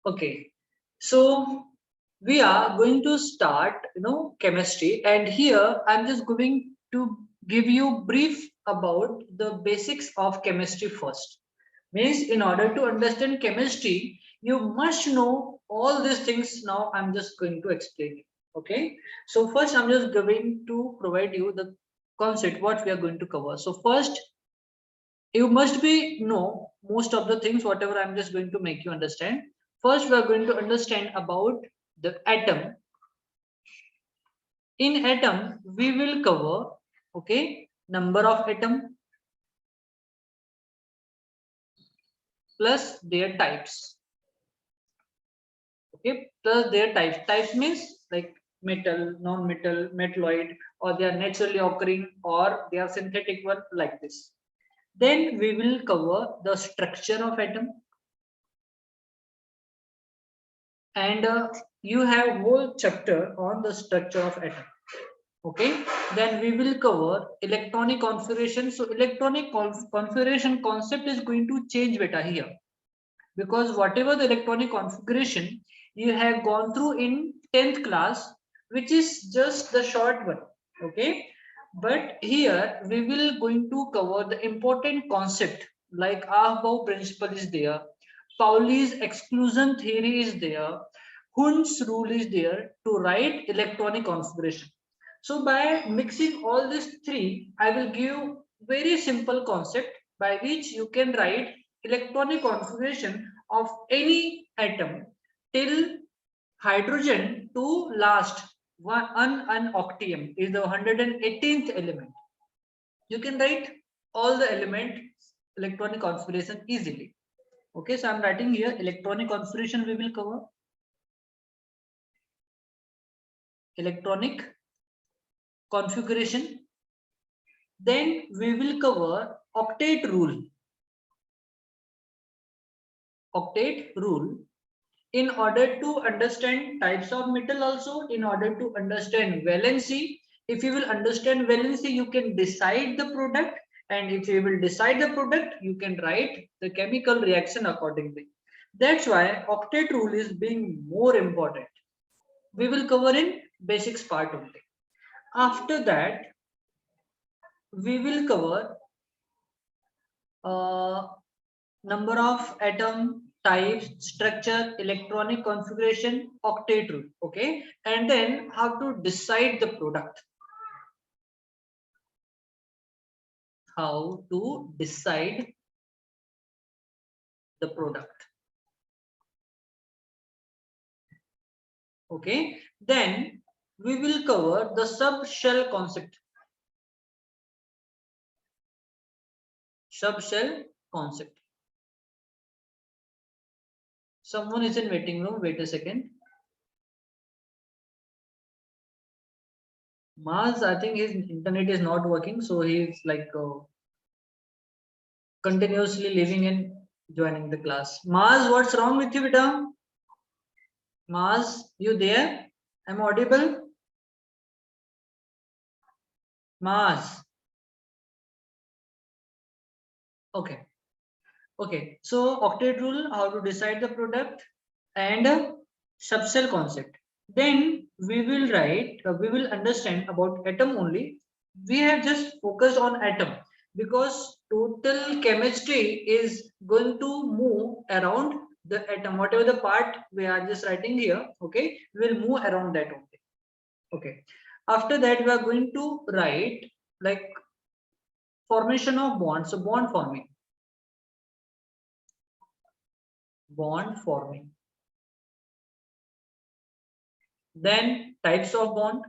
Okay, so we are going to start, chemistry, and here I'm just going to give you brief about the basics of chemistry first. Means in order to understand chemistry, you must know all these things. Now I'm just going to explain it. Okay, so first I'm just going to provide you the concept what we are going to cover. So first you must be know most of the things whatever I'm just going to make you understand. First we are going to understand about the atom. In atom we will cover, okay, number of atom plus their types. Okay, plus their types means like metal, non-metal, metalloid, or they are naturally occurring or they are synthetic one, like this. Then we will cover the structure of atom, and you have whole chapter on the structure of atom. Okay, then we will cover electronic configuration. So electronic configuration concept is going to change beta here, because whatever the electronic configuration you have gone through in 10th class, which is just the short one. Okay, but here we will going to cover the important concept like Ahbau principle is there, Pauli's exclusion theory is there, Hund's rule is there to write electronic configuration. So by mixing all these three, I will give very simple concept by which you can write electronic configuration of any atom till hydrogen to last one octium is the 118th element. You can write all the element electronic configuration easily. Okay, so I'm writing here electronic configuration we will cover. Electronic configuration. Then we will cover octet rule. Octet rule. In order to understand types of metal, also in order to understand valency, if you will understand valency you can decide the product, and if you will decide the product you can write the chemical reaction accordingly. That's why octet rule is being more important. We will cover in basics part only. After that we will cover number of atom, types, structure, electronic configuration, octet rule. Okay, and then how to decide the product. How to decide the product. Okay, then we will cover the subshell concept. Subshell concept. Someone is in waiting room. Wait a second. Mars, I think his internet is not working, so he's like continuously leaving and joining the class. Mars, what's wrong with you, beta? Mars, you there? I'm audible? Mars. Okay. Okay. So octet rule, how to decide the product, and subshell concept. Then we will write, we will understand about atom only. We have just focused on atom because total chemistry is going to move around the atom. Whatever the part we are just writing here, okay, we will move around that only. Okay. After that, we are going to write like formation of bond. So bond forming. Bond forming. Then types of bond.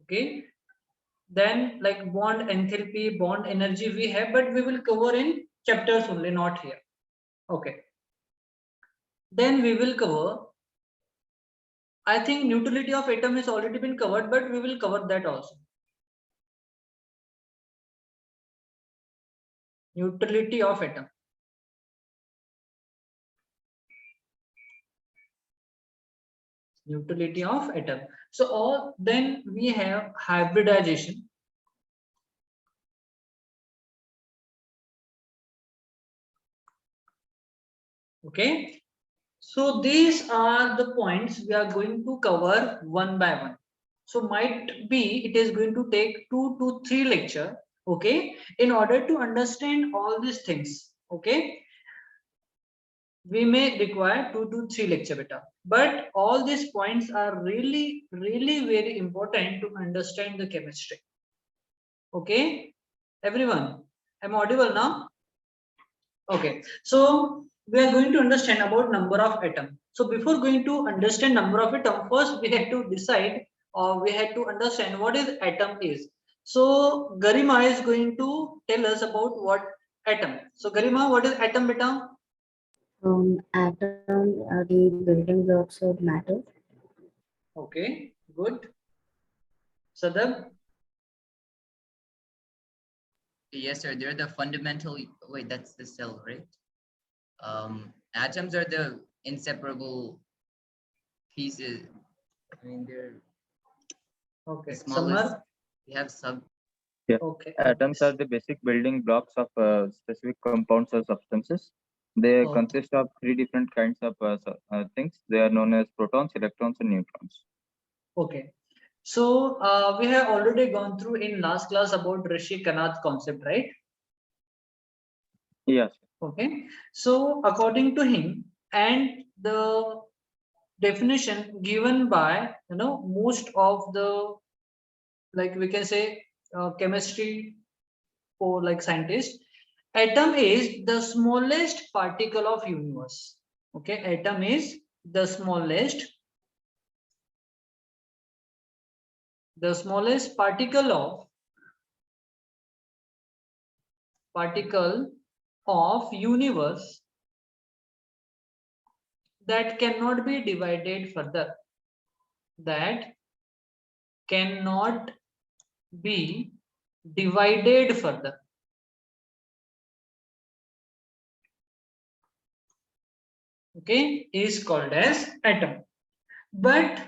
Okay. Then like bond enthalpy, bond energy we have, but we will cover in chapters only, not here. Okay. Then we will cover, I think neutrality of atom has already been covered, but we will cover that also. Neutrality of atom. Neutrality of atom. So all, then we have hybridization. Okay, so these are the points we are going to cover one by one. So might be it is going to take 2 to 3 lecture, okay, in order to understand all these things. Okay, we may require 2 to 3 lecture beta, but all these points are really very important to understand the chemistry. Okay, everyone, am I audible now? Okay, so we are going to understand about number of atom. So before going to understand number of atom, first we had to decide, or we had to understand what is atom is. So Garima is going to tell us about what atom. So Garima, what is atom beta? Atoms are the building blocks of matter. Okay, good. Sadab? Yes, sir. They're the fundamental. Wait, that's the cell, right? Atoms are the inseparable pieces. I mean, they're Okay, the smallest. Samar? They have sub. Yeah. Okay, Atoms are the basic building blocks of specific compounds or substances. They okay. consist of three different kinds of things. They are known as protons, electrons, and neutrons. Okay. So we have already gone through in last class about Rishi Kanath concept, right? Yes. Okay. So according to him, and the definition given by most of the, like we can say, chemistry or like scientists, atom is the smallest particle of universe. Okay, atom is the smallest particle of universe that cannot be divided further, that cannot be divided further. Okay, is called as atom. But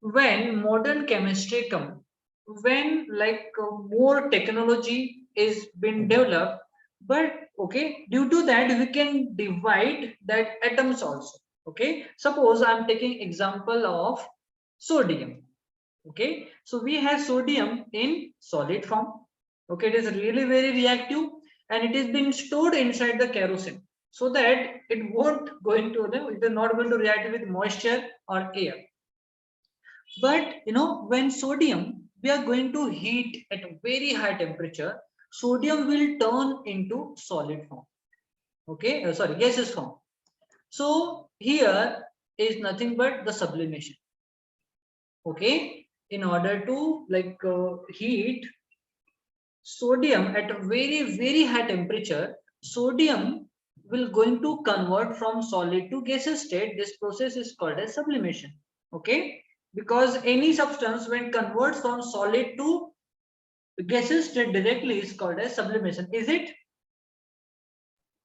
when modern chemistry come, when like more technology is being developed, but okay, due to that we can divide that atoms also. Okay, suppose I'm taking example of sodium. Okay, so we have sodium in solid form. Okay, it is really very reactive, and it is being stored inside the kerosene, so that it won't going to, it is not going to react with moisture or air. But when sodium we are going to heat at a very high temperature, sodium will turn into solid form. Okay, sorry, gaseous form. So here is nothing but the sublimation. Okay, in order to like heat sodium at a very high temperature, sodium will going to convert from solid to gaseous state. This process is called as sublimation. Okay, because any substance when converts from solid to gaseous state directly is called as sublimation, is it?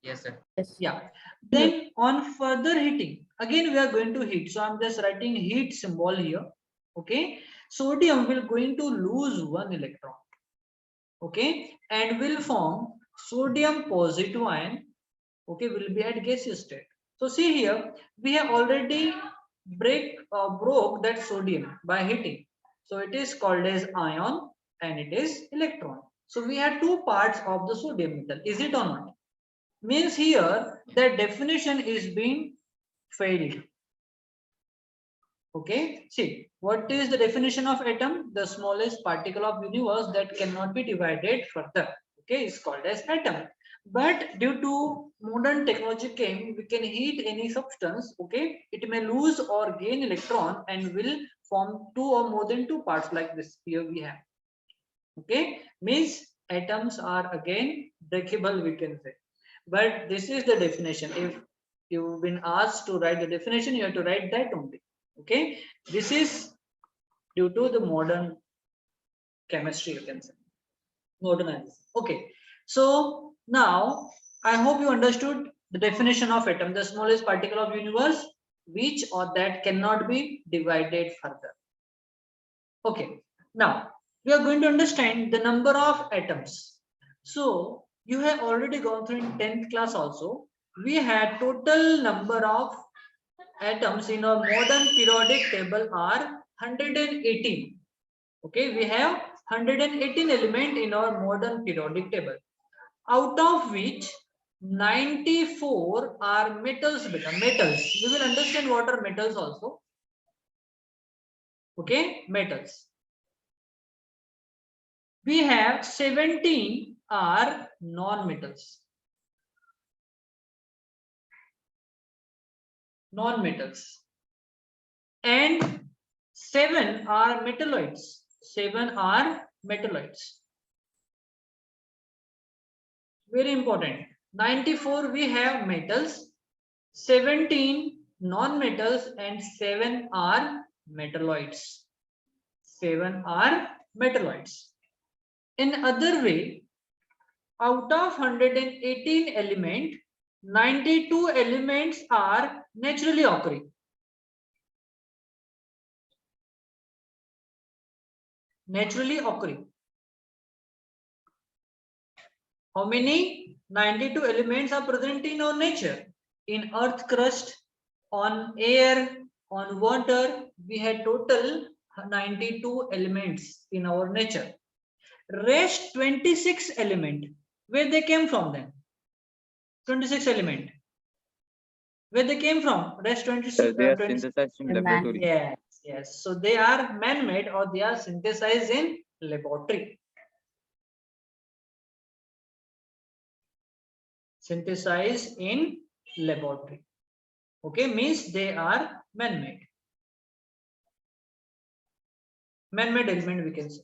Yes, sir. Yes. Yeah. Then on further heating, again we are going to heat. So I'm just writing heat symbol here. Okay, sodium will going to lose one electron. Okay, and will form sodium positive ion. Okay, will be at gaseous state. So see here, we have already broke that sodium by heating. So it is called as ion and it is electron. So we have two parts of the sodium metal, is it or not? Means here the definition is being failed. Okay, see, what is the definition of atom? The smallest particle of universe that cannot be divided further. Okay, is called as atom. But due to modern technology came, we can heat any substance. Okay, it may lose or gain electron and will form two or more than two parts like this. Here we have. Okay, means atoms are again breakable, we can say. But this is the definition. If you've been asked to write the definition, you have to write that only. Okay, this is due to the modern chemistry, you can say, modernized. Okay, so now I hope you understood the definition of atom, the smallest particle of universe which or that cannot be divided further. Okay, now we are going to understand the number of atoms. So you have already gone through in 10th class also we had total number of atoms in our modern periodic table are 118. Okay, we have 118 element in our modern periodic table, out of which 94 are metals. Metals, we will understand what are metals also. Okay, metals. We have 17 are non-metals. Non-metals. And 7 are metalloids. 7 are metalloids. Very important. 94 we have metals, 17 non-metals, and 7 are metalloids. 7 are metalloids. In other way, out of 118 elements, 92 elements are naturally occurring. Naturally occurring. How many? 92 elements are present in our nature. In earth crust, on air, on water, we had total 92 elements in our nature. Rest 26 element, where they came from then? 26 element. Where they came from? Rest 26. They are synthesized in The man- laboratory. Yes, yes. So they are man-made or they are synthesized in laboratory. Synthesized in laboratory. Okay, means they are man-made. Man-made element we can say.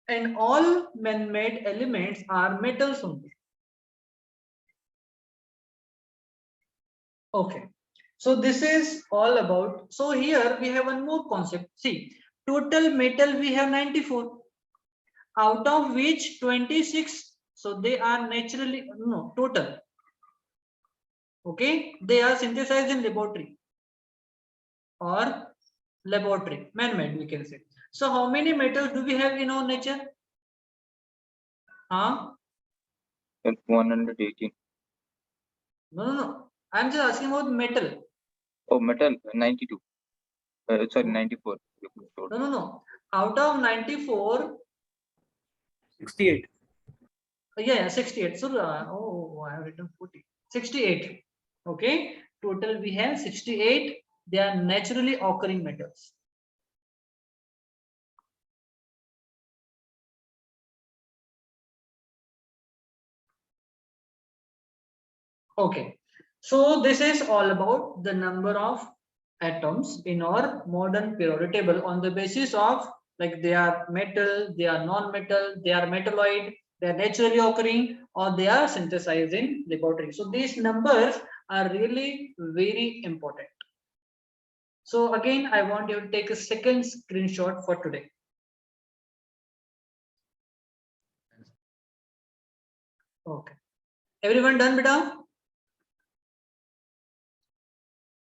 And all man-made elements are metals only. Okay. So this is all about. So here we have one more concept. See, total metal we have 94, out of which 26. So they are naturally total. Okay, they are synthesized in laboratory or laboratory, man-made we can say. So how many metals do we have in our nature? 118. No. I'm just asking about metal. Oh, metal 92. Sorry, 94. No. Out of 94, 68. yeah, 68. So, I have written 40. 68. Okay. Total we have 68. They are naturally occurring metals. Okay. So this is all about the number of atoms in our modern periodic table on the basis of like they are metal, they are non-metal, they are metalloid, they are naturally occurring, or they are synthesized in laboratory. So these numbers are really very important. So again, I want you to take a second screenshot for today. Okay. Everyone done, beta?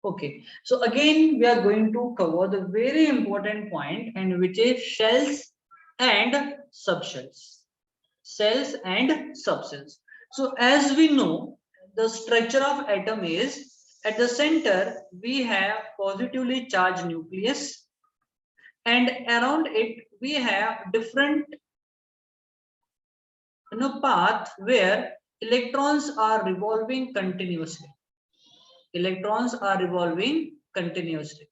Okay, so again we are going to cover the very important point, and which is shells and subshells. Cells and subcells. So as we know, the structure of atom is at the center we have positively charged nucleus, and around it we have different path where electrons are revolving continuously. Electrons are revolving continuously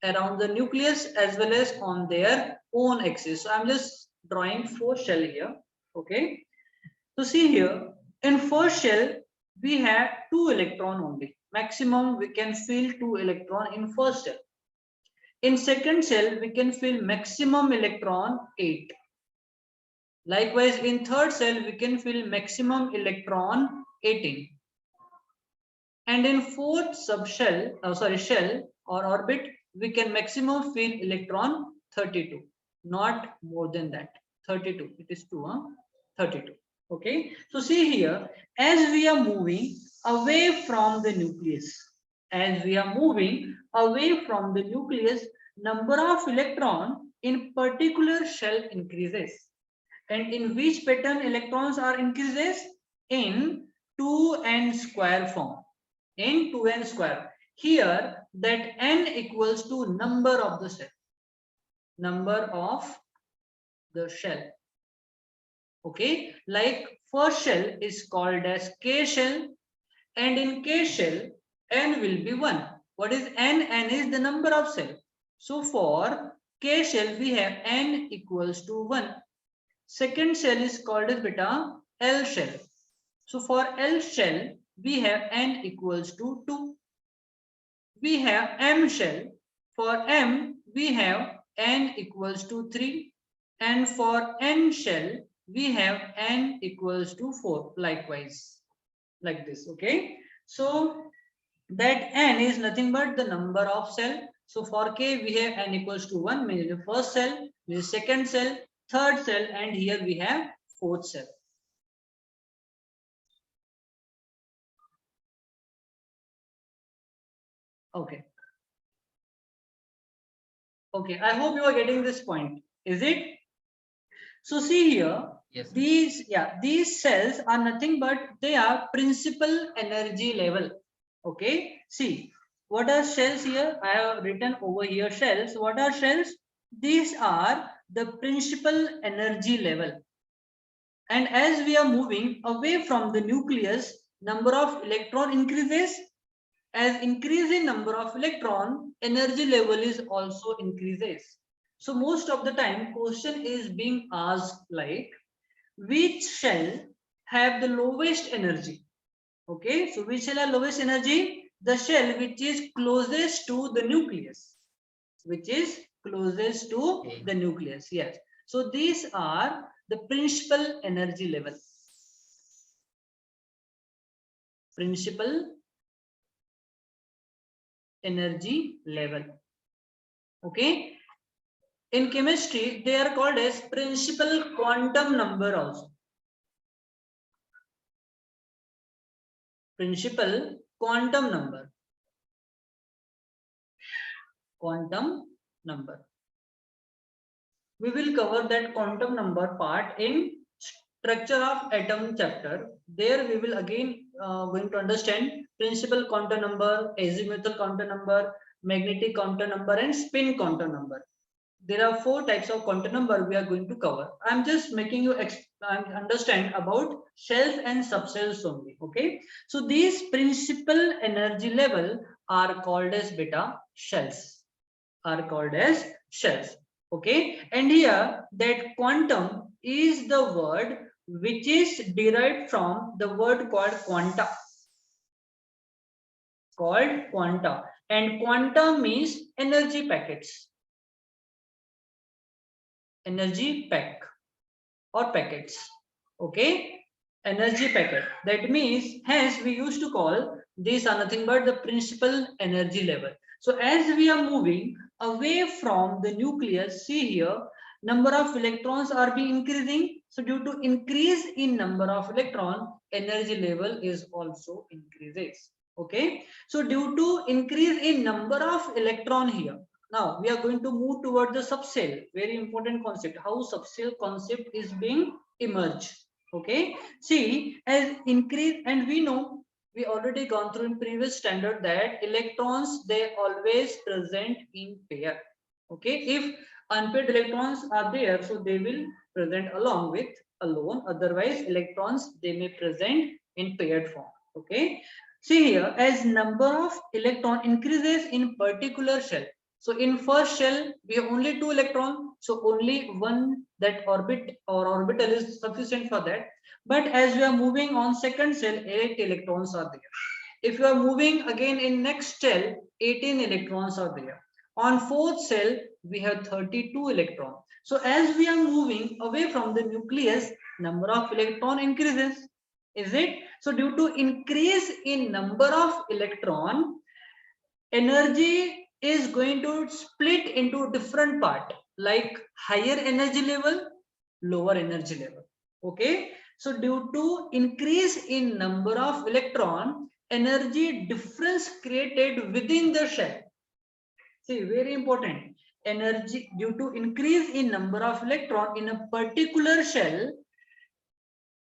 around the nucleus as well as on their own axis. So I'm just drawing 4 shell here. Okay. So see here, in first shell we have 2 electron only. Maximum we can fill 2 electron in first shell. In second shell we can fill maximum electron 8. Likewise in third shell we can fill maximum electron 18. And in fourth subshell, shell or orbit, we can maximum fill electron 32, not more than that. 32, it is 2, 32. Okay, so see here, as we are moving away from the nucleus, number of electron in particular shell increases. And in which pattern electrons are increases? In 2n square form. In 2n square. Here that n equals to number of the cell. Number of the shell. Okay, like first shell is called as K shell, and in K shell n will be 1. What is n? N is the number of cell. So for K shell we have n equals to 1. Second shell is called as beta L shell. So for L shell we have n equals to 2. We have M shell. For M we have n equals to 3, and for N shell we have n equals to 4. Likewise, like this. Okay, so that n is nothing but the number of cell. So for K we have n equals to 1, means the first cell, the second cell, third cell, and here we have fourth cell. Okay. Okay, I hope you are getting this point. Is it? So see here, Yes. these cells are nothing but they are principal energy level. Okay, see what are shells here? I have written over here shells. What are shells? These are the principal energy level. And as we are moving away from the nucleus, number of electron increases. As increase in number of electron, energy level is also increases. So most of the time question is being asked like, which shell have the lowest energy? Okay, so which shell have lowest energy? The shell which is closest to the nucleus. Which is closest to the nucleus. Yes. So these are the principal energy level. Principal energy level. Okay, in chemistry they are called as principal quantum number also. Principal quantum number. Quantum number. We will cover that quantum number part in structure of atom chapter. There we will again going to understand principal quantum number, azimuthal quantum number, magnetic quantum number, and spin quantum number. There are 4 types of quantum number we are going to cover. I'm just making you understand about shells and subshells only. Okay, so these principal energy level are called as beta shells. Are called as shells. Okay, and here that quantum is the word which is derived from the word called quanta. Called quanta, and quanta means energy packets. Energy pack or packets. Okay, energy packet. That means, hence we used to call these are nothing but the principal energy level. So as we are moving away from the nucleus, see here, number of electrons are being increasing. So due to increase in number of electron, energy level is also increases. Okay, so due to increase in number of electron here, now we are going to move towards the subcell. Very important concept. How subcell concept is being emerged. Okay. See, as increase, and we know we already gone through in previous standard that electrons they always present in pair. Okay. If unpaired electrons are there, so they will present along with alone. Otherwise, electrons they may present in paired form. Okay. See here, as number of electron increases in particular shell. So in first shell, we have only 2 electrons. So only one that orbit or orbital is sufficient for that. But as we are moving on second shell, 8 electrons are there. If you are moving again in next shell, 18 electrons are there. On fourth cell, we have 32 electrons. So as we are moving away from the nucleus, number of electron increases. Is it? So due to increase in number of electron, energy is going to split into different part, like higher energy level, lower energy level. Okay, so due to increase in number of electron, energy difference created within the shell. See, very important. Energy due to increase in number of electron in a particular shell,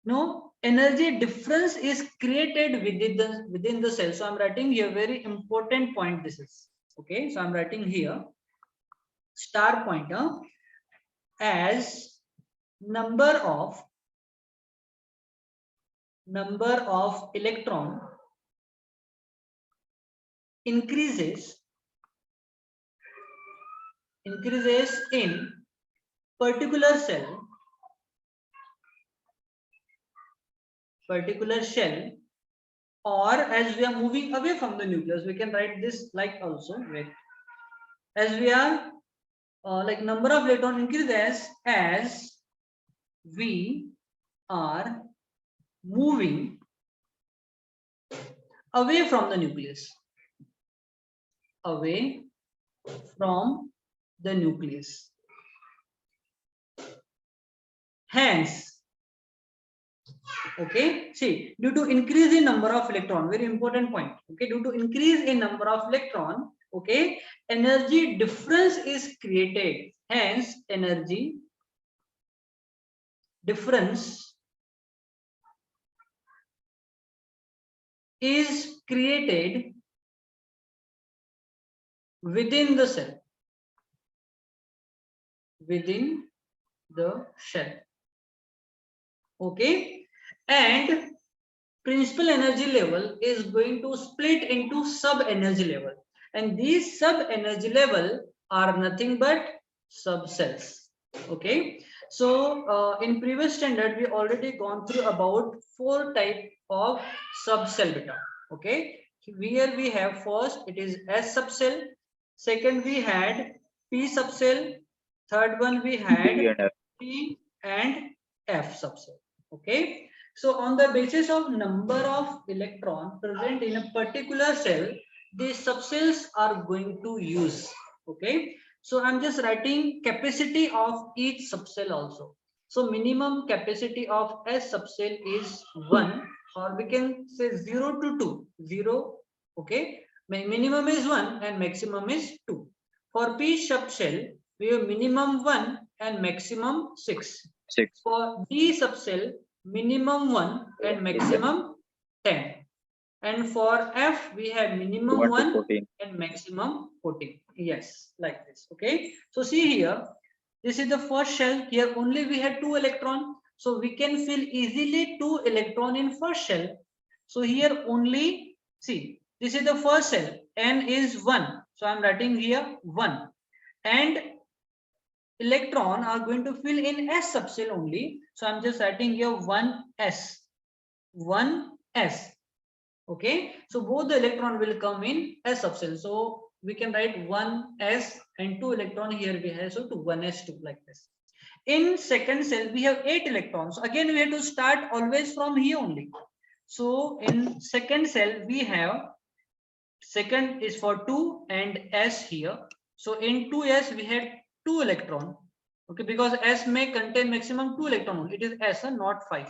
no, energy difference is created within the cell. So I'm writing here very important point. This is okay. So I'm writing here star pointer as number of electron increases in particular shell, or as we are moving away from the nucleus, we can write this like also, wait, as we are like number of electron increases as we are moving away from the nucleus, away from the nucleus. Hence, okay, see, due to increase in number of electron, very important point, okay, due to increase in number of electron, okay, energy difference is created. Hence, energy difference is created within the cell, within the shell, okay, and principal energy level is going to split into sub energy level, and these sub energy level are nothing but subcells. Okay, so in previous standard we already gone through about 4 type of subcell beta. Okay, here we have first it is S subcell, second we had P subcell, third one we D had and F. P and F subcell. Okay, so on the basis of number of electron present in a particular cell, these subcells are going to use. Okay, so I'm just writing capacity of each subcell also. So minimum capacity of S subcell is 1, or we can say 0 to 2. 0, okay, minimum is 1 and maximum is 2. For P subcell, we have minimum 1 and maximum 6. 6. For D subcell, minimum 1 and maximum 10. And for F, we have minimum 1 to 1 14. and maximum 14. Yes, like this. Okay. So see here, this is the first shell. Here only we had 2 electron. So we can fill easily 2 electron in first shell. So here only, see, this is the first cell. N is 1. So I'm writing here 1. And electron are going to fill in S subcell only. So I'm just writing here 1s. 1s. Okay, so both the electron will come in S subcell. So we can write 1s and 2 electron here we have, so to 1s2 like this. In second cell we have 8 electrons. So again we have to start always from here only. So in second cell we have, second is for 2 and S here. So in 2s we had 2 electron. Okay, because S may contain maximum 2 electron. It is S and not 5.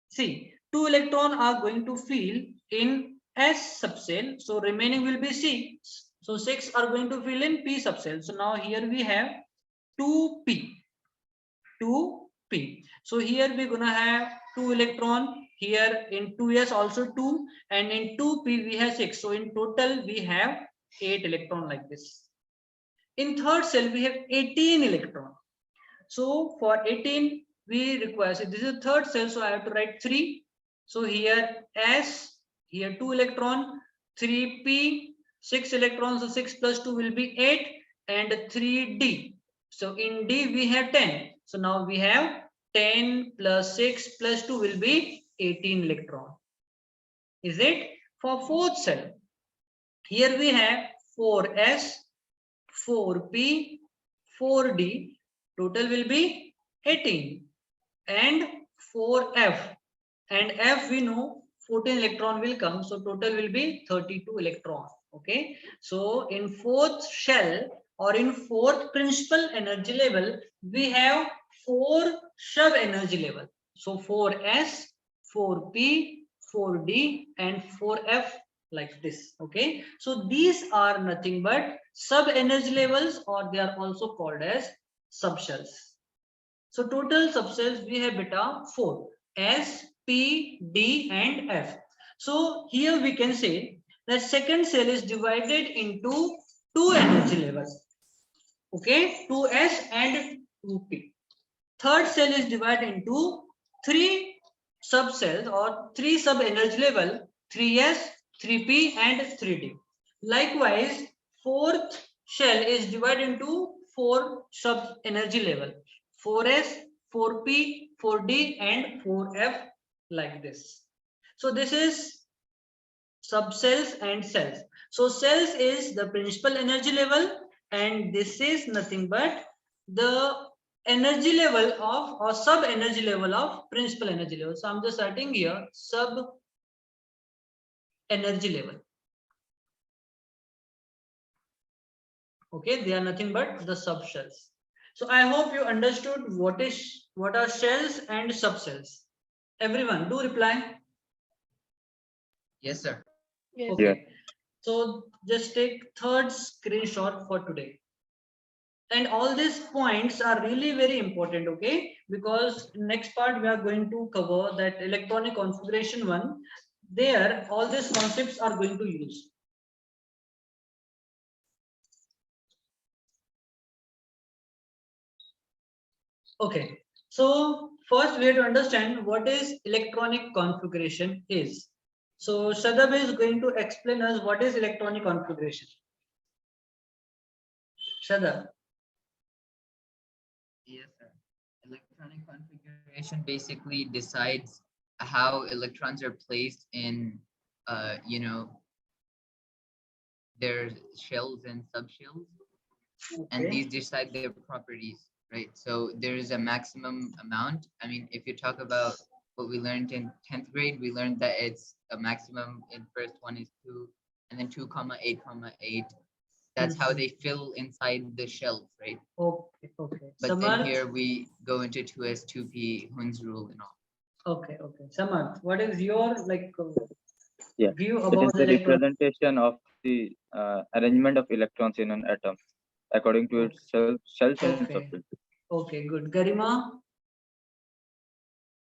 See, 2 electron are going to fill in S subcell. So remaining will be 6. So 6 are going to fill in P subcell. So now here we have 2p. 2p. So here we're gonna have 2 electron. Here in 2s also 2, and in 2p we have 6. So in total we have 8 electron like this. In third cell we have 18 electron. So for 18 we require, so this is the third cell, so I have to write 3. So here S, here 2 electron, 3p, 6 electrons, so 6 plus 2 will be 8, and 3d. So in D we have 10. So now we have 10 plus 6 plus 2 will be 18 electron. Is it? For fourth cell, here we have 4s, 4p, 4d, total will be 18, and 4f, and f we know 14 electron will come, so total will be 32 electron. Okay, so in fourth shell or in fourth principal energy level we have 4 sub energy level. So 4s, 4p, 4d and 4f like this. Okay, so these are nothing but sub energy levels, or they are also called as subshells. So total subcells we have beta 4. S, P, D, and F. So here we can say that second cell is divided into two energy levels. Okay, 2s and 2p. Third cell is divided into three subcells or three sub energy level, 3s, 3p, and 3d. Likewise, fourth shell is divided into four sub energy level, 4s, 4p, 4d, and 4f, like this. So this is subcells and cells. So cells is the principal energy level, and this is nothing but the energy level of or sub energy level of principal energy level. So I'm just writing here sub energy level. Okay, they are nothing but the subshells. So I hope you understood what are shells and subcells. Everyone, do reply. Yes, sir. Okay. So just take third screenshot for today. And all these points are really very important, okay? Because next part we are going to cover that electronic configuration one. There, all these concepts are going to use. Okay. So first we have to understand what is electronic configuration is. So Shadab is going to explain us what is electronic configuration. Shadab. Yes, sir. Electronic configuration basically decides how electrons are placed in, their shells and subshells, and Okay. these decide their properties, right? So there is a maximum amount. I mean, if you talk about what we learned in 10th grade, we learned that it's a maximum in first one is 2, and then 2,8,8. That's how they fill inside the shells, right? Okay. Okay. But then Samarth? here we go into 2s, 2p, Hund's rule and all. Okay. Okay. Samarth, what is your Yeah, view it is about the electronic? representation of the arrangement of electrons in an atom according to its shells and Okay. subshells. Okay. Good. Garima,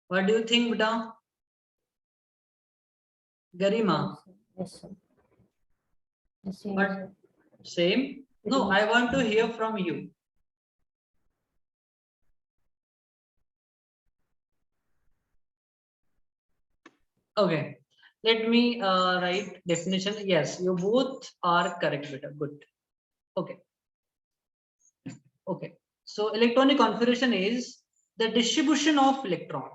what do you think, Buddha? Garima, Yes, sir. Yes, sir. what? Same? No, I want to hear from you. Okay, let me write definition. Yes, you both are correct, beta. Good. Okay. Okay. So electronic configuration is the distribution of electron.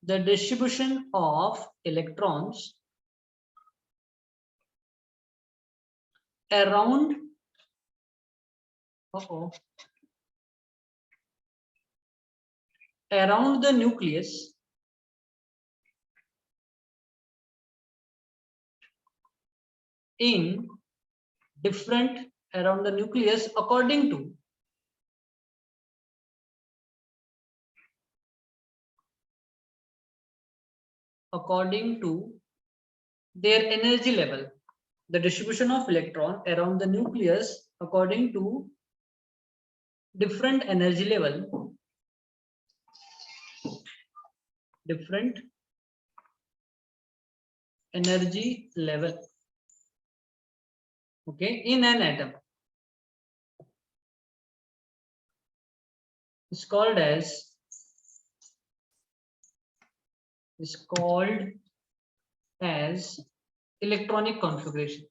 The distribution of electrons around around the nucleus in different around the nucleus according to their energy level. The distribution of electron around the nucleus according to different energy level. Different energy level. Okay, in an atom. It's called as electronic configuration.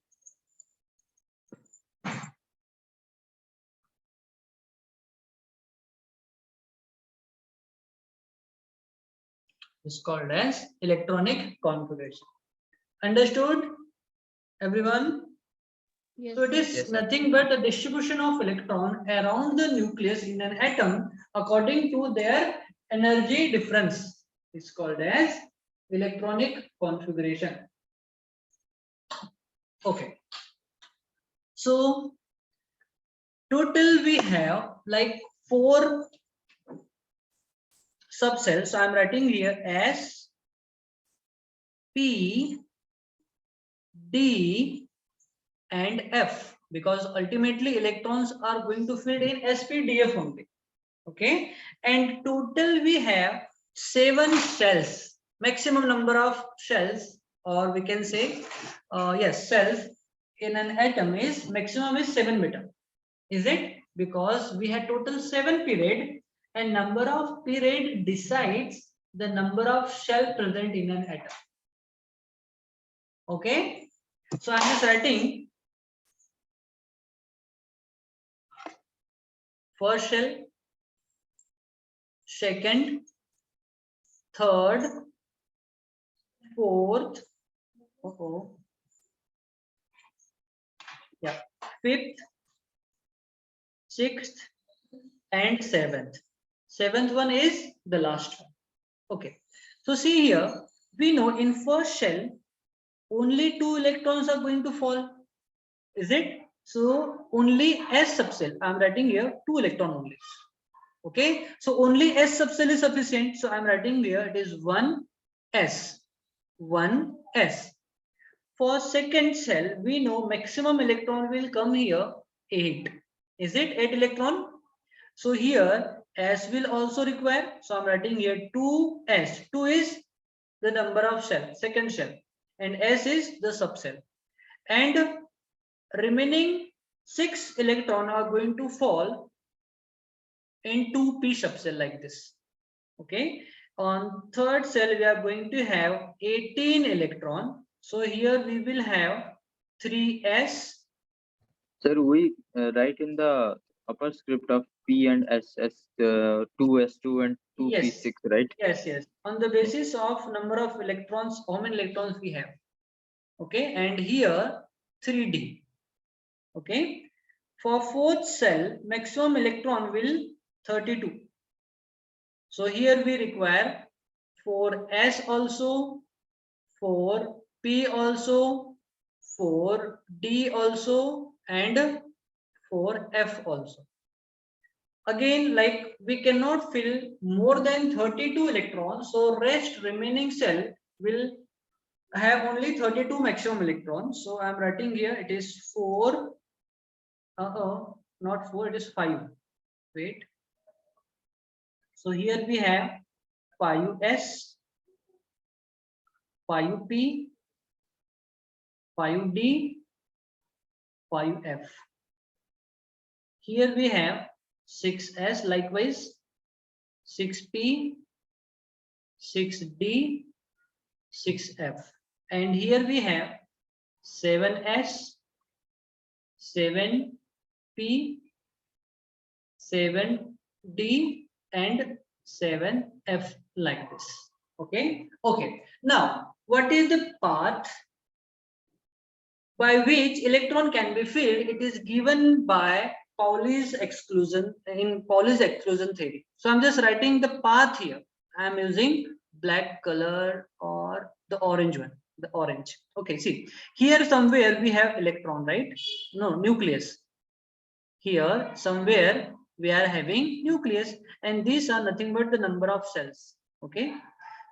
It's called as electronic configuration. Understood, everyone? Yes. So it is Yes, sir. nothing but the distribution of electron around the nucleus in an atom according to their energy difference. It's called as electronic configuration. Okay. So total we have like 4 subcells. So I'm writing here S, P, D, and F. because ultimately electrons are going to fit in SPDF only. Okay, and total we have 7 shells, maximum number of shells, or we can say yes, cells in an atom is maximum is 7 meter. Is it? Because we had total 7 period, and number of period decides the number of shell present in an atom. Okay, so I'm just writing first shell, second, third, fourth, yeah, fifth, sixth, and seventh. Seventh one is the last one. Okay, so see here, we know in first shell only 2 electrons are going to fall. Is it? So only S subcell, I'm writing here 2 electron only. Okay, so only S subcell is sufficient. So I'm writing here it is 1s. 1s. For second cell, we know maximum electron will come here 8. Is it 8 electron? So here S will also require. So I'm writing here 2s. 2 is the number of shell, second shell, and S is the subcell. And remaining 6 electron are going to fall in 2p subcell like this. Okay, on third cell we are going to have 18 electron. So here we will have 3s. Sir, we write in the upper script of P and S as 2s2 and 2p6, right? Yes, on the basis of number of electrons, how many electrons we have. Okay, and here 3d. Okay, for fourth cell maximum electron will 32. So here we require 4s also, 4p also, 4d also, and 4f also. Again, like we cannot fill more than 32 electrons, so rest remaining cell will have only 32 maximum electrons. So I'm writing here it is 4, not 4, it is 5. Wait. So here we have 5s, 5p, 5d, 5f. Here we have 6s, likewise 6p, 6d, 6f, and here we have 7s, 7p, 7d, and 7f like this. Okay, now what is the path by which electron can be filled? It is given by Pauli's exclusion, in Pauli's exclusion theory. So I'm just writing the path here. I'm using black color or the orange one, the orange. Okay, see here somewhere we have electron, right? No, nucleus. Here somewhere we are having nucleus, and these are nothing but the number of cells. Okay,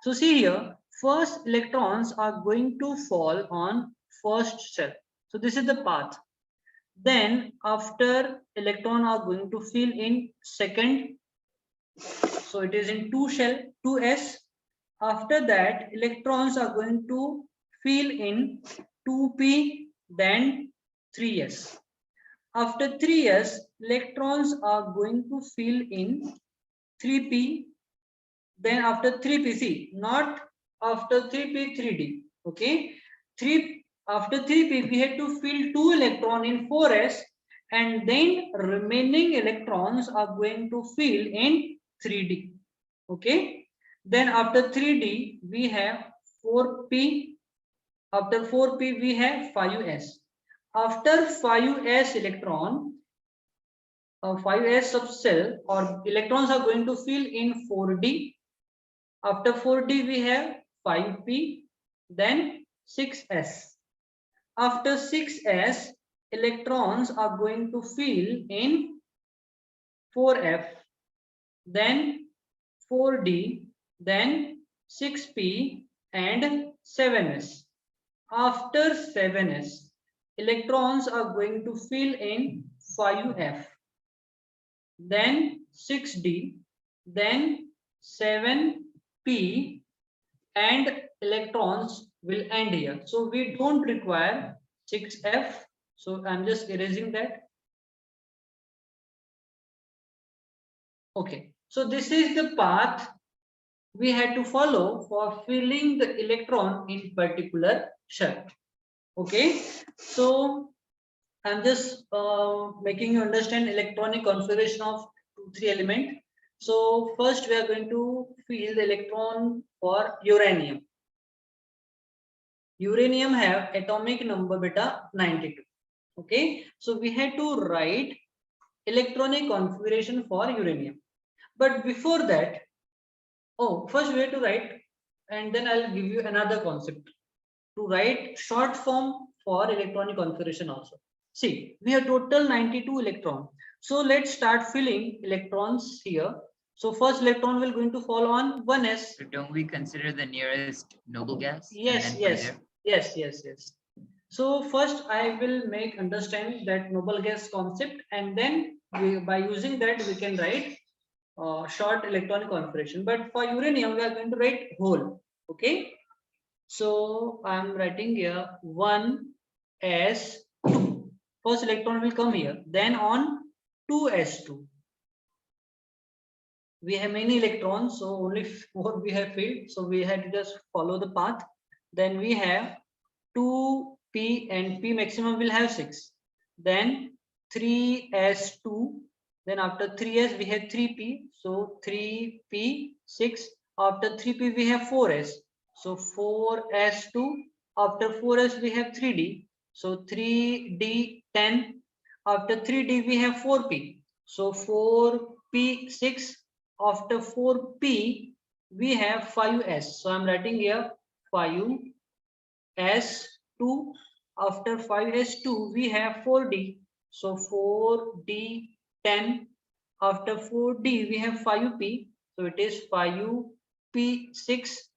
so see here, first electrons are going to fall on first shell. So this is the path. Then after electron are going to fill in second, so it is in 2 shell, 2s. After that electrons are going to fill in 2p, then 3s. After 3s electrons are going to fill in 3p, then after 3p, see, not after 3p 3d. Okay, after 3p we had to fill 2 electron in 4s, and then remaining electrons are going to fill in 3d. Okay, then after 3d we have 4p, after 4p we have 5s. After 5s electron, 5s subcell or electrons are going to fill in 4d. After 4d we have 5p, then 6s. After 6s electrons are going to fill in 4f, then 4d, then 6p, and 7s. After 7s electrons are going to fill in 5f, then 6d, then 7p, and electrons will end here. So we don't require 6f. So I'm just erasing that. Okay. So this is the path we had to follow for filling the electron in particular shell. Okay. So I'm just making you understand electronic configuration of 2-3 element. So first we are going to fill the electron for uranium. Uranium have atomic number beta 92. Okay, so we had to write electronic configuration for uranium. But before that, first we have to write, and then I'll give you another concept to write short form for electronic configuration also. See, we have total 92 electron. So let's start filling electrons here. So first electron will going to fall on 1s. So don't we consider the nearest noble gas? Yes, And then from yes, there- yes. So first I will make understand that noble gas concept, and then by using that we can write short electronic configuration. But for uranium we are going to write whole. Okay. So I'm writing here 1s2. First electron will come here. Then on 2s2. We have many electrons, so only 4 we have filled. So we had to just follow the path. Then we have 2p, and p maximum will have 6. Then 3s2. Then after 3s we have 3p. So 3p 6. After 3p we have 4s. So 4s2. After 4s we have 3d. So 3d 10. After 3d we have 4p. So 4p 6. After 4p we have 5s. So I'm writing here 5s2. After 5s2 we have 4d. So 4d 10. After 4d we have 5p. So it is 5p 6.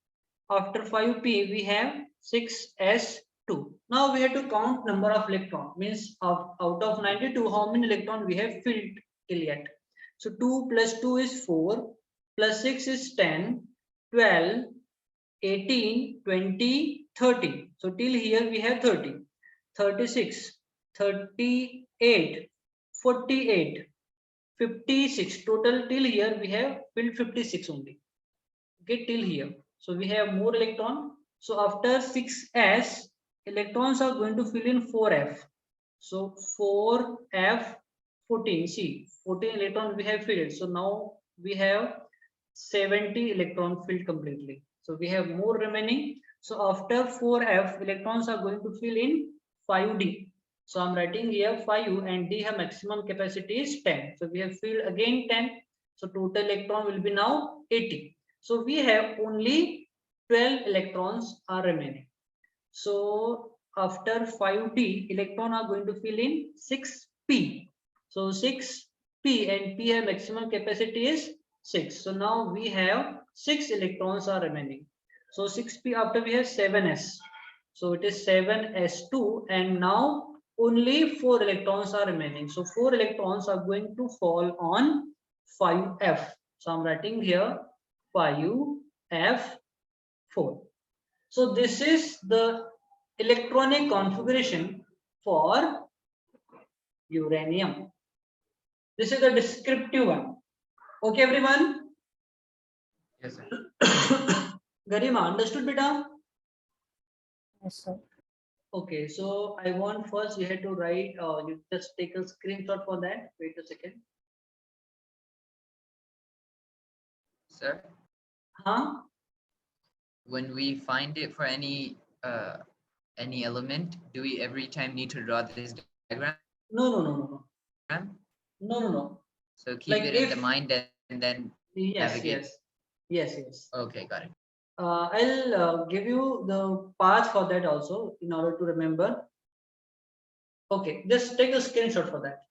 After 5p we have 6s2. Now we have to count number of electron. Means out of 92 how many electron we have filled till yet. So 2 plus 2 is 4, plus 6 is 10, 12, 18, 20, 30. So till here we have 30, 36, 38, 48, 56. Total till here we have filled 56 only. Okay, till here. So we have more electron. So after 6s, electrons are going to fill in 4f. So 4f 14. See, 14 electrons we have filled. So now we have 70 electron filled completely. So we have more remaining. So after 4f, electrons are going to fill in 5d. So I'm writing here 5 and d have maximum capacity is 10. So we have filled again 10. So total electron will be now 80. So we have only 12 electrons are remaining. So after 5d, electron are going to fill in 6p. So 6p, and p have maximum capacity is 6. So now we have 6 electrons are remaining. So 6p, after we have 7s. So it is 7s2, and now only 4 electrons are remaining. So 4 electrons are going to fall on 5f. So I'm writing here 5f4. So this is the electronic configuration for uranium. This is the descriptive one. Okay, everyone? Yes, sir. Garima, understood, beta? Yes, sir. Okay, so I want first you had to write, you just take a screenshot for that. Wait a second. Sir, Huh? when we find it for any element, do we every time need to draw this diagram? No. No. So keep Like it in if- the mind and then Yes, navigate. yes. Okay, got it. I'll give you the path for that also in order to remember. Okay, just take a screenshot for that.